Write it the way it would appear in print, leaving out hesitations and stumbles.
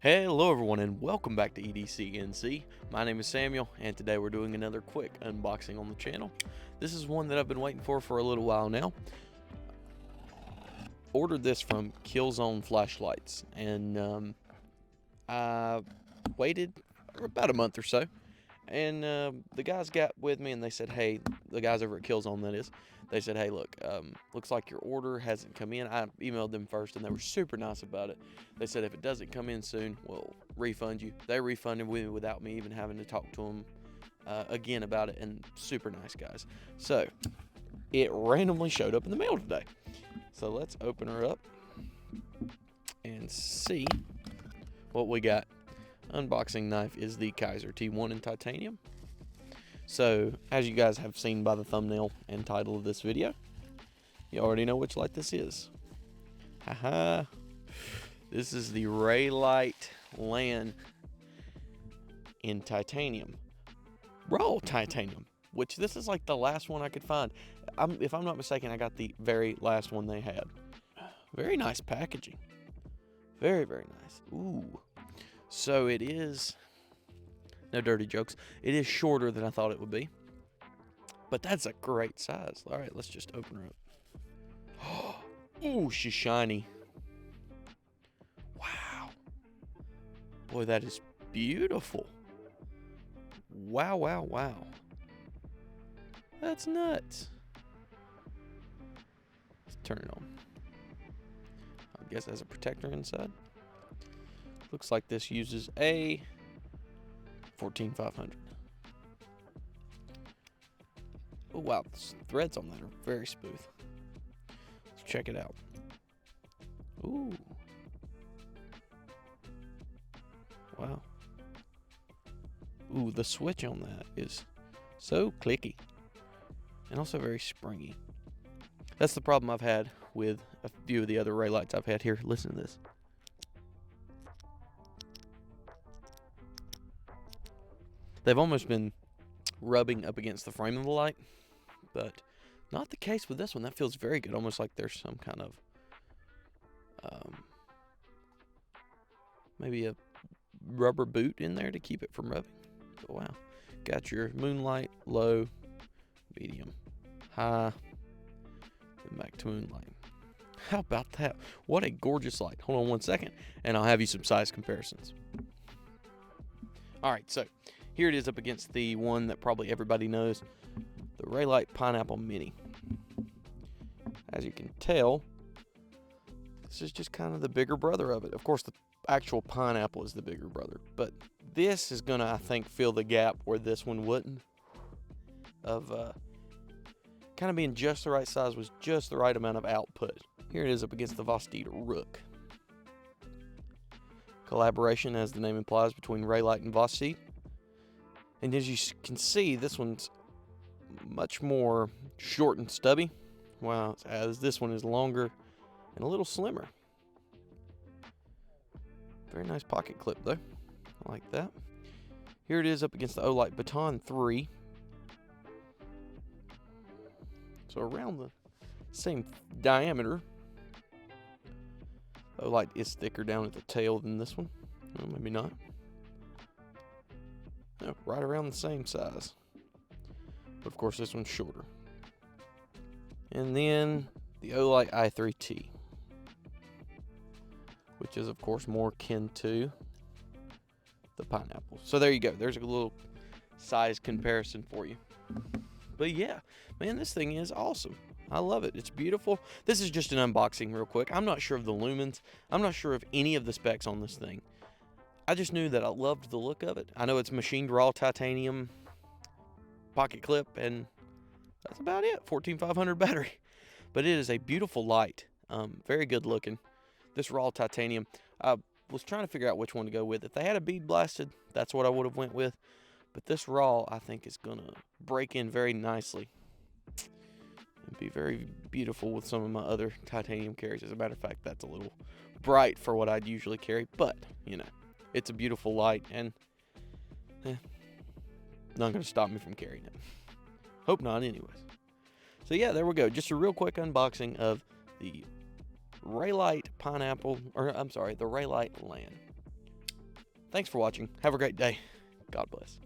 Hello everyone and welcome back to EDCNC. My name is Samuel and today we're doing another quick unboxing on the channel. This is one that I've been waiting for a little while now. Ordered this from Killzone Flashlights and I waited for about a month or so. And the guys got with me and they said, hey, the guys over at Killzone that is, they said, hey, look, looks like your order hasn't come in. I emailed them first and they were super nice about it. They said if it doesn't come in soon, we'll refund you. They refunded me without me even having to talk to them again about it, and super nice guys. So it randomly showed up in the mail today. So let's open her up and see what we got. Unboxing knife is the Kaiser T1 in titanium. So as you guys have seen by the thumbnail and title of this video, you already know which light this is. Haha. This is the Reylight LAN in titanium, raw titanium, which this is like the last one I could find. If I'm not mistaken, I got the very last one they had. Very nice packaging, very nice. Ooh. So it is, no dirty jokes, it is shorter than I thought it would be. But that's a great size. All right, let's just open her up. Ooh, she's shiny. Wow. Boy, that is beautiful. Wow. That's nuts. Let's turn it on. I guess there's a protector inside. Looks like this uses a 14500. Oh wow, the threads on that are very smooth. Let's check it out. Ooh. Wow. Ooh, the switch on that is so clicky and also very springy. That's the problem I've had with a few of the other Reylights I've had here. Listen to this. They've almost been rubbing up against the frame of the light, but not the case with this one. That feels very good, almost like there's some kind of maybe a rubber boot in there to keep it from rubbing. Oh, wow. Got your moonlight, low, medium, high, then back to moonlight. How about that? What a gorgeous light. Hold on one second, and I'll have you some size comparisons. All right, so here it is up against the one that probably everybody knows, the Reylight Pineapple Mini. As you can tell, this is just kind of the bigger brother of it. Of course, the actual pineapple is the bigger brother, but this is gonna, I think, fill the gap where this one wouldn't, of kind of being just the right size with just the right amount of output. Here it is up against the Vostita Rook. Collaboration, as the name implies, between Reylight and Vostita. And as you can see, this one's much more short and stubby, while as this one is longer and a little slimmer. Very nice pocket clip though. I like that. Here it is up against the Olight Baton 3. So around the same diameter. Olight is thicker down at the tail than this one. Well, maybe not. No, right around the same size. But of course this one's shorter. And then the Olight i3T, which is of course more akin to the pineapple. So there you go. There's a little size comparison for you. But yeah, man, this thing is awesome. I love it. It's beautiful. This is just an unboxing real quick. I'm not sure of the lumens. I'm not sure of any of the specs on this thing. I just knew that I loved the look of it. I know it's machined raw titanium pocket clip, and that's about it. 14500 battery. But it is a beautiful light. Very good looking. This raw titanium, I was trying to figure out which one to go with. If they had a bead blasted, that's what I would have went with. But this raw, I think, is going to break in very nicely and be very beautiful with some of my other titanium carries. As a matter of fact, that's a little bright for what I'd usually carry, but, you know, it's a beautiful light, and not going to stop me from carrying it. Hope not, anyways. So yeah, there we go. Just a real quick unboxing of the Reylight Pineapple, or I'm sorry, the Reylight LAN. thanks for watching. Have a great day. God bless.